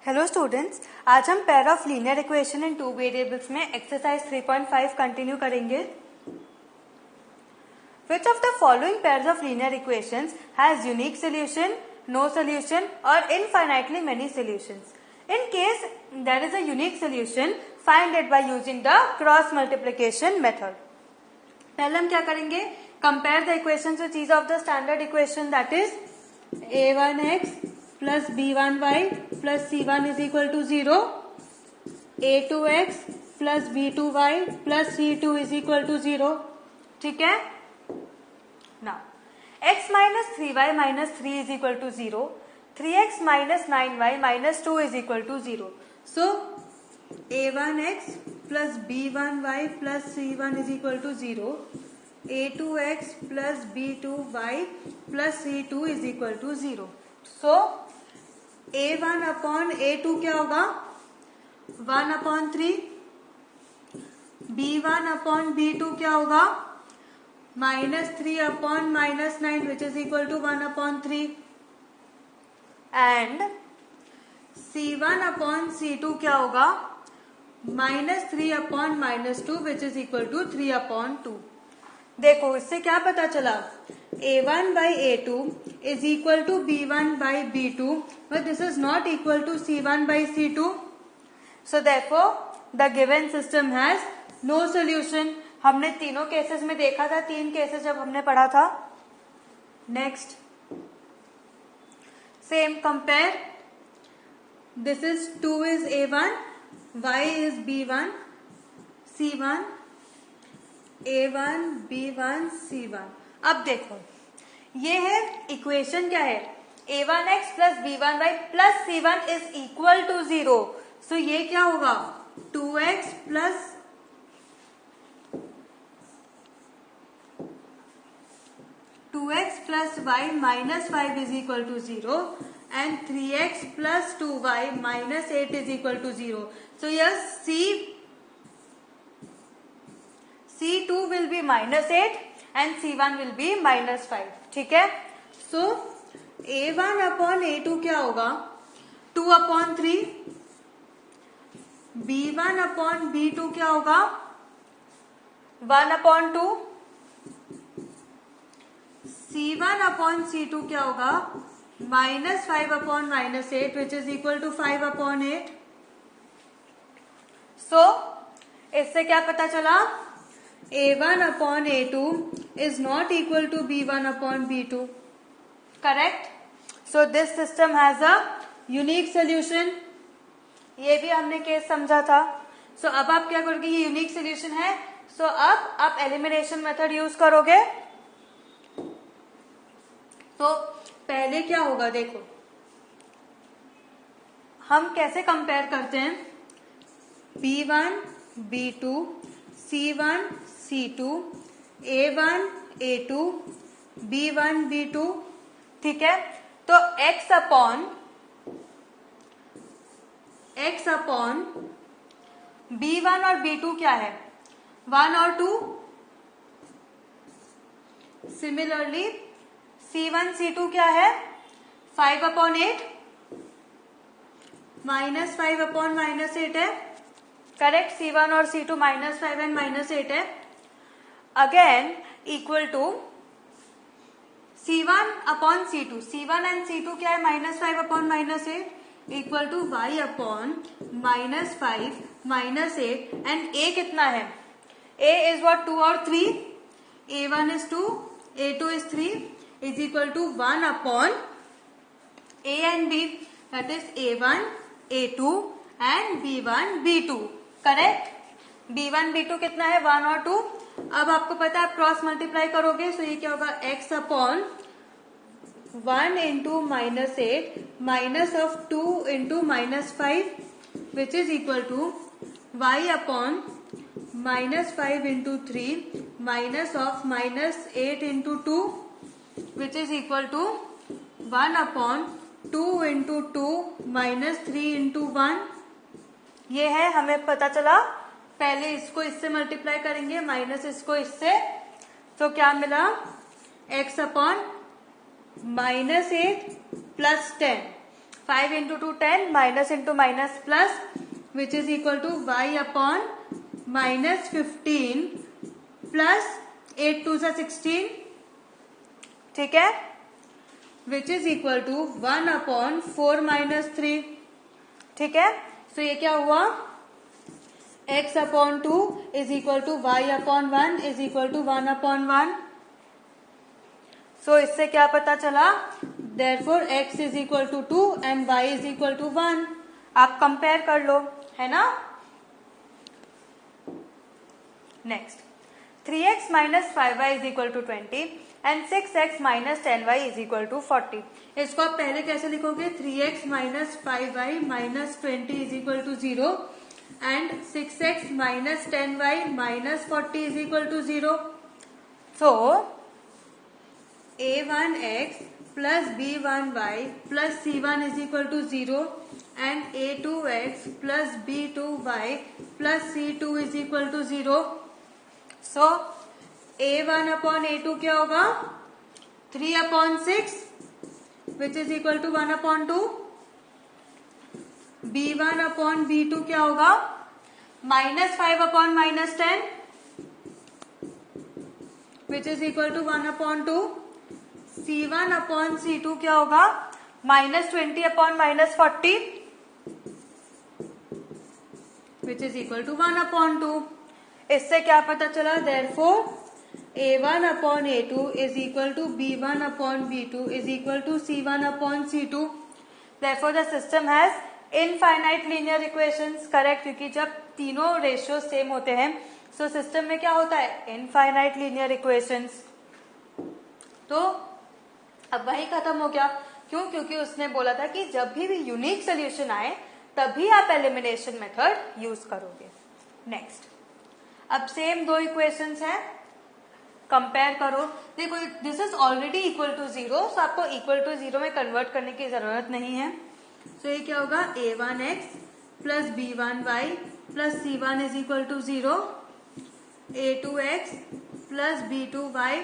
Hello students, आज हम pair of linear equation in two variables में एक्सरसाइज 3.5 कंटिन्यू करेंगे। Which of the following pairs of linear equations has unique solution, no solution और infinitely many solutions? In case there is a unique solution, find it by using the cross multiplication method. पहले हम क्या करेंगे? Compare the equations which is of the standard equation, that is a1x plus b1y plus c1 is equal to 0, a2x plus b2y plus c2 is equal to 0. ठीक है ना? x minus 3y minus 3 is equal to 0, 3x minus 9y minus 2 is equal to 0. So a1x plus b1y plus c1 is equal to 0, a2x plus b2y plus c2 is equal to 0. So a1 upon a2 क्या होगा? 1 upon 3. b1 upon b2 क्या होगा? -3 upon -9 which is equal to 1 upon 3. And c1 upon c2 क्या होगा? -3 upon -2 which is equal to 3 upon 2. देखो, इससे क्या पता चला? a1 by a2 is equal to b1 by b2, but this is not equal to c1 by c2. So therefore the given system has no solution. हमने तीनों cases में देखा था, 3 केसेस जब हमने पढ़ा था. Next, same compare. This is 2 is a1, y is b1, c1, a1 b1 c1. अब देखो, ये है इक्वेशन. क्या है? a1x plus b1y plus c1 is equal to 0. So ये क्या होगा? 2x plus y minus 5 is equal to 0 and 3x plus 2y minus 8 is equal to 0. So yes, C2 will be -8 and C1 will be -5. ठीक है? So A1 upon A2 क्या होगा? 2 upon 3. B1 upon B2 क्या होगा? 1 upon 2. C1 upon C2 क्या होगा? -5 upon -8 which is equal to 5 upon 8. So इससे क्या पता चला? a1 upon a2 is not equal to b1 upon b2. Correct? So this system has a unique solution. ये भी हमने केस समझा था. So अब आप क्या करोगे? ये यूनिक सोल्यूशन है. So अब आप एलिमिनेशन मेथड यूज करोगे. तो पहले क्या होगा? देखो, हम कैसे कंपेयर करते हैं? b1 b2 c1 c2 a1 a2 b1 b2. ठीक है? तो x अपॉन b1 और b2 क्या है? 1 और 2. सिमिलरली c1 c2 क्या है? 5 अपॉन 8 -5 अपॉन -8 है. करेक्ट? C1 और C2 -5 एंड -8 है. Again equal to C1 upon C2. C1 and C2 क्या है? -5 upon -8 equal to y upon -5 -8. And a कितना है? a is what? 2 और 3. a1 is 2, a2 is 3 is equal to 1 upon a and b, that is a1 a2 and b1 b2. Correct? b1 b2 कितना है? 1 और 2. अब आपको पता है, आप क्रॉस मल्टीप्लाई करोगे. सो ये क्या होगा? x upon 1 into -8 minus of 2 into -5 which is equal to y upon -5 into 3 minus of -8 into 2 which is equal to 1 upon 2 into 2 -3 into 1. ये है, हमें पता चला. पहले इसको इससे मल्टीप्लाई करेंगे, माइनस इसको इससे. तो क्या मिला? x upon -8 plus 10 5 into 2 10, minus into minus plus, which is equal to y upon -15 plus 8 2 सा 16, ठीक है, which is equal to 1 upon 4 minus 3, ठीक है। सो ये क्या हुआ, x upon 2 is equal to y upon 1 is equal to 1 upon 1। सो इससे क्या पता चला, therefore x is equal to 2 and y is equal to 1। आप कंपेयर कर लो, है ना। Next, 3x minus 5y is equal to 20 and 6x minus 10y is equal to 40। इसको आप पहले कैसे लिखोगे, 3x minus 5y minus 20 is equal to 0 and 6x minus 10y minus 40 is equal to 0। So a1x plus b1y plus c1 is equal to 0 and a2x plus b2y plus c2 is equal to 0। So a1 upon a2 क्या होगा, 3 upon 6 which is equal to 1 upon 2। b1 upon b2 क्या होगा, -5 upon -10 which is equal to 1 upon 2। c1 upon c2 क्या होगा, -20 upon -40 which is equal to 1 upon 2। इससे क्या पता चला, therefore a1 upon a2 is equal to b1 upon b2 is equal to c1 upon c2। Therefore the system has infinite linear equations, correct, क्योंकि जब तीनों ratio same होते हैं so system में क्या होता है, इनफाइनाइट लीनियर इक्वेशंस। तो अब वही खत्म हो गया, क्यों, क्योंकि उसने बोला था कि जब भी यूनिक सोल्यूशन आए तभी आप एलिमिनेशन मेथड यूज करोगे। नेक्स्ट, अब सेम दो इक्वेशंस हैं, कंपेयर करो। देखो this is already equal to 0, so आपको इक्वल टू 0 में कन्वर्ट करने की जरूरत नहीं है। सो ये क्या होगा, a1x plus b1y plus c1 is equal to 0, a2x plus b2y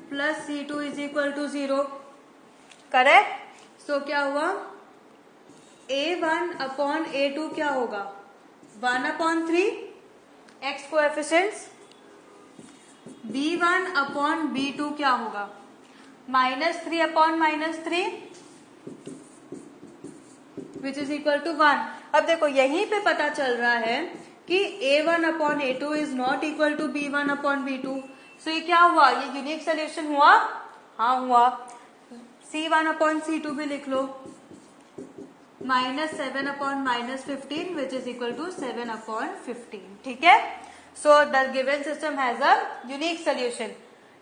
plus c2 is equal to 0, correct. So क्या हुआ, a1 अपॉन a2 क्या होगा, 1 upon 3 x coefficients. b1 upon b2 क्या होगा, -3 upon -3 which is equal to 1। अब देखो यहीं पे पता चल रहा है कि a1 upon a2 is not equal to b1 upon b2। So ये क्या हुआ, ये यूनिक सोल्यूशन हुआ, हाँ हुआ। c1 अपॉन c2 भी लिख लो, -7 upon -15 which is equal to 7 upon 15, ठीक है। So the given system has a unique solution.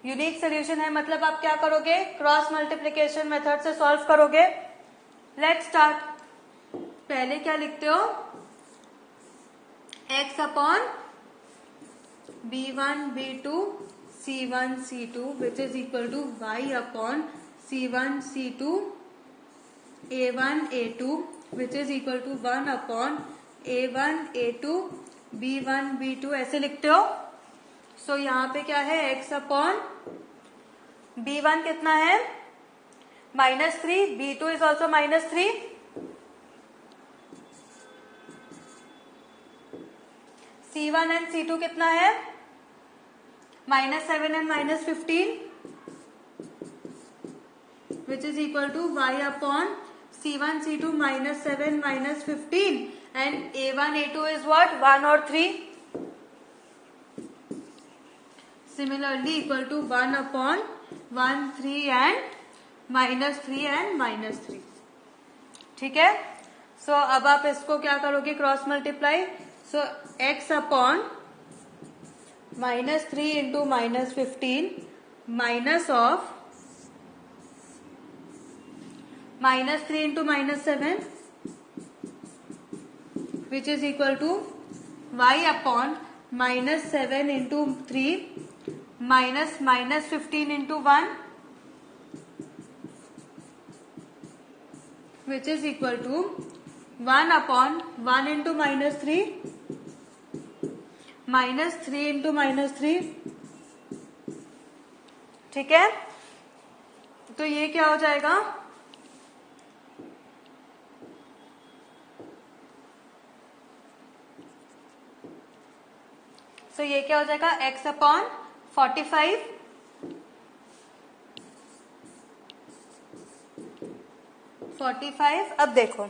Unique solution है मतलब आप क्या करोगे, क्रॉस मल्टीप्लीकेशन मेथड से सॉल्व करोगे। Let's start. पहले क्या लिखते हो, x upon b1 b2 c1 c2 which is equal to y upon c1 c2 a1 a2 which is equal to 1 upon a1 a2 b1 b2 ऐसे लिखते हो। सो यहाँ पे क्या है, x अपॉन b1 कितना है, -3, b2 is also -3, c1 and c2 कितना है, -7 and -15 which is equal to y upon c1 c2 -7 -15 and a1 a2 is what, 1 और 3, similarly equal to 1 upon 1 3 and -3 and -3, ठीक है। सो अब आप इसको क्या करोगे, cross multiply. So x upon -3 into -15 minus of -3 into -7 which is equal to y upon -7 into 3 minus -15 into 1 which is equal to 1 upon 1 into -3 -3 into -3, ठीक है। तो ये क्या हो जाएगा, सो ये क्या हो जाएगा x अपॉन 45 अब देखो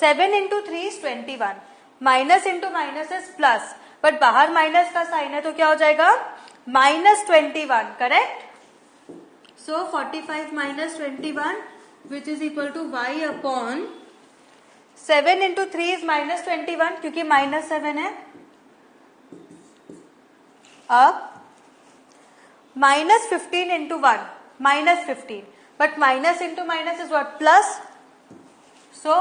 7 into 3 is 21, minus into minus is plus, but बाहर माइनस का साइन है तो क्या हो जाएगा -21, correct. So 45 minus 21 which is equal to y upon 7 into 3 is -21 क्योंकि -7 है। अब -15 into 1 -15, but minus into minus is what plus, so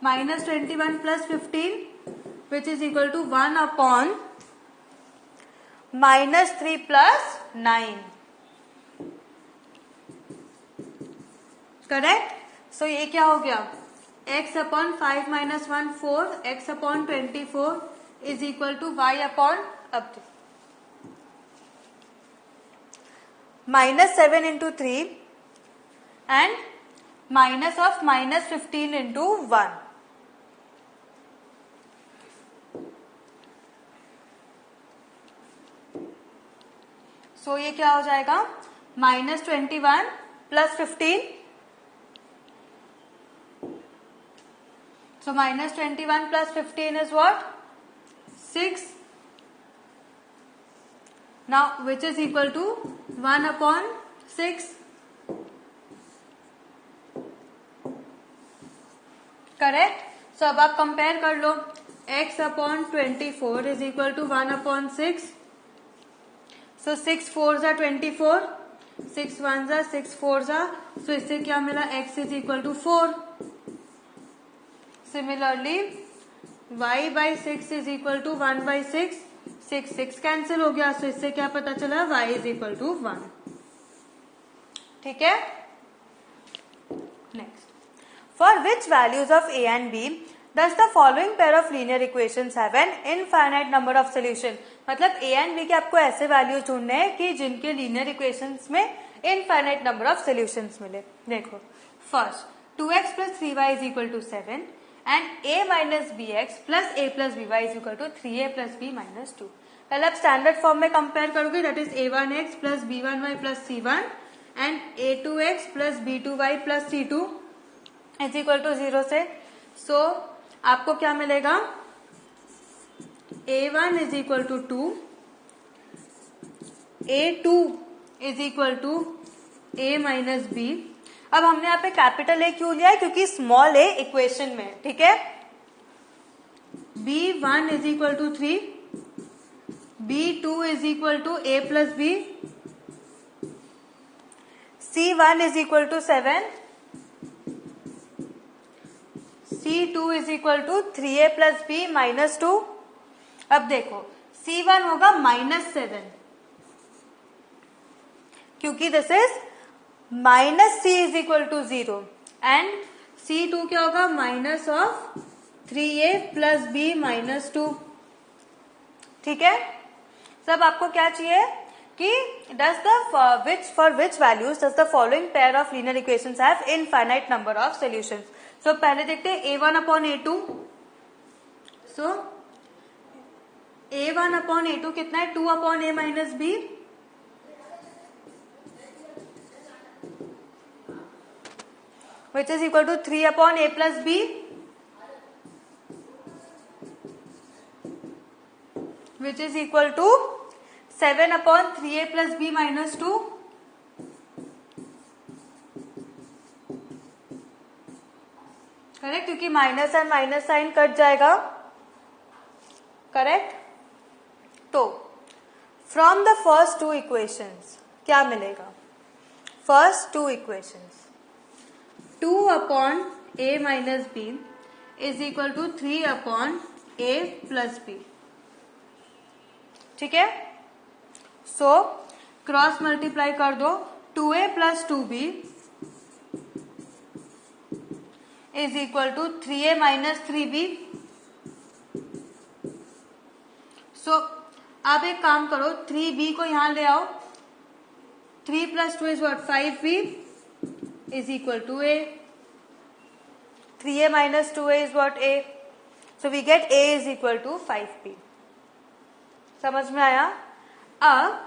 -21 plus 15 which is equal to 1 upon -3 plus 9, correct. सो ये क्या हो गया x upon 5 minus 1 4, x upon 24 is equal to y upon अब -7 into 3 and minus of -15 into 1, सो ये क्या हो जाएगा -21 plus 15, so -21 plus 15 is what 6, now which is equal to 1 upon 6, correct. So अब आप कंपेयर कर लो, x upon 24 is equal to 1 upon 6, so 6 4 जा 24, 6 1 जा 6 4 जा, सो इससे क्या मिला x is equal to 4। Similarly y by 6 is equal to 1 by 6, 6 cancel हो गया, सो इससे क्या पता चला y इज इक्वल टू 1, ठीक है। Next, for which values of a and b does the following pair of linear equations have an infinite number of solution, मतलब a and b के आपको ऐसे वैल्यूज ढूंढने हैं कि जिनके लीनियर इक्वेशंस में इनफाइनाइट नंबर ऑफ सोल्यूशंस मिले। देखो first 2x plus 3y is equal to 7 and a minus b x plus a plus b y is equal to 3a plus b minus 2। पहले आप standard form में compare करोगे, that is a1x plus b1y plus c1 and a2x plus b2y plus c2 is equal to 0 से। So आपको क्या मिलेगा a1 is equal to 2, a2 is equal to a minus b। अब हमने यहाँ पे कैपिटल ए क्यों लिया है, क्योंकि स्मॉल ए इक्वेशन में, ठीक है। b1 is equal to 3, b2 is equal to a plus b, c1 is equal to 7, c2 is equal to 3a plus b minus 2। अब देखो c1 होगा -7 क्योंकि this is minus c is equal to 0 and c2 क्या होगा minus of 3a plus b minus 2, ठीक है। सब आपको क्या चाहिए कि does the for which values does the following pair of linear equations have infinite number of solutions। so पहले देखते हैं a1 upon a2, so a1 upon a2 कितना है 2 upon a minus b, which is equal to 3 upon a plus b, which is equal to 7 upon 3a plus b minus 2, correct, क्योंकि minus and minus sign cut जाएगा, correct. तो from the first two equations क्या मिलेगा, first two equations 2 upon a minus b is equal to 3 upon a plus b, ठीक है। So cross multiply कर दो, 2a plus 2b is equal to 3a minus 3b। सो आप एक काम करो, 3b को यहां ले आओ, 3 plus 2 is what 5b is equal to a, 3a minus 2a is what a, so we get a is equal to 5b। समझ में आया? अब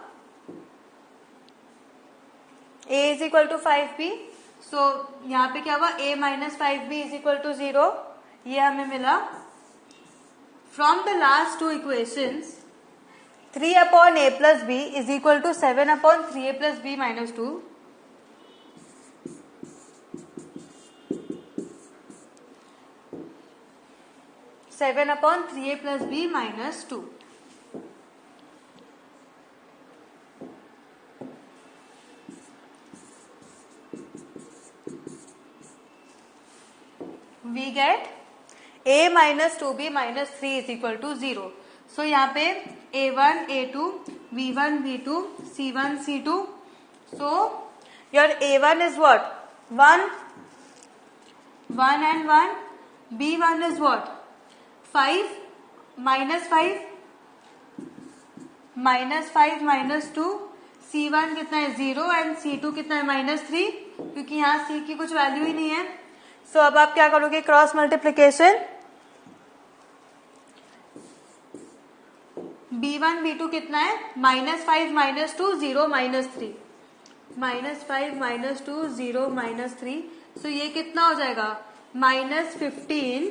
a is equal to 5b, so यहाँ पे क्या हुआ, a minus 5b is equal to 0, ये हमें मिला. From the last two equations 3 upon a plus b is equal to 7 upon 3a plus b minus 2. Seven upon 3a plus b minus 2. We get a minus 2b minus 3 is equal to 0. So यहाँ पे a1, a2, b1, b2, c1, c2. So your a1 is what? 1, 1 and 1. b1 is what? 5, minus 5, minus 5, minus 2. c1 कितना है 0 and c2 कितना है minus 3, क्योंकि यहाँ c की कुछ वैल्यू ही नहीं है. सो अब आप क्या करोगे, क्रॉस मल्टीप्लीकेशन. b1 b2 कितना है, minus 5 minus 2 0 minus 3, minus 5 minus 2 0 minus 3. So ये कितना हो जाएगा, माइनस 15,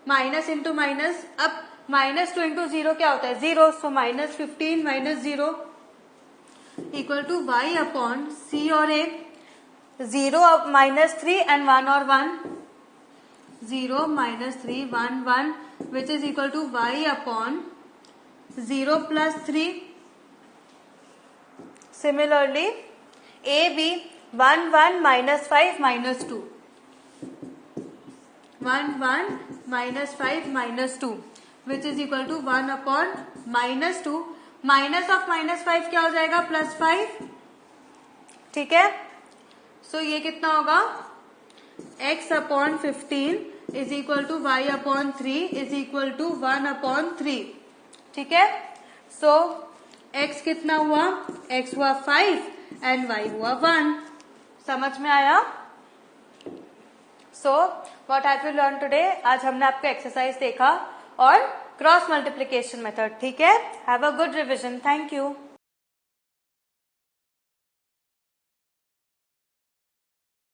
माइनस इंटू माइनस. अब माइनस 2 इंटू 0 क्या होता है, 0. सो minus 15 minus 0 equal to y upon c और a. 0 माइनस 3 एंड 1 और 1. 0 minus 3 1 1 which is equal to y upon 0 plus 3. Similarly a b 1 1 minus 5 minus 2. 1 1 minus 5 minus 2 which is equal to 1 upon minus 2. Minus of minus 5 क्या हो जाएगा, plus 5. ठीक है. So ये कितना होगा, x upon 15 is equal to y upon 3 is equal to 1 upon 3. ठीक है. सो x कितना हुआ, x हुआ 5 एंड y हुआ 1. समझ में आया? So what have you learn today? आज हमने आपको एक्सरसाइज देखा और क्रॉस मल्टीप्लीकेशन मेथड. ठीक है. Have a good revision. Thank you.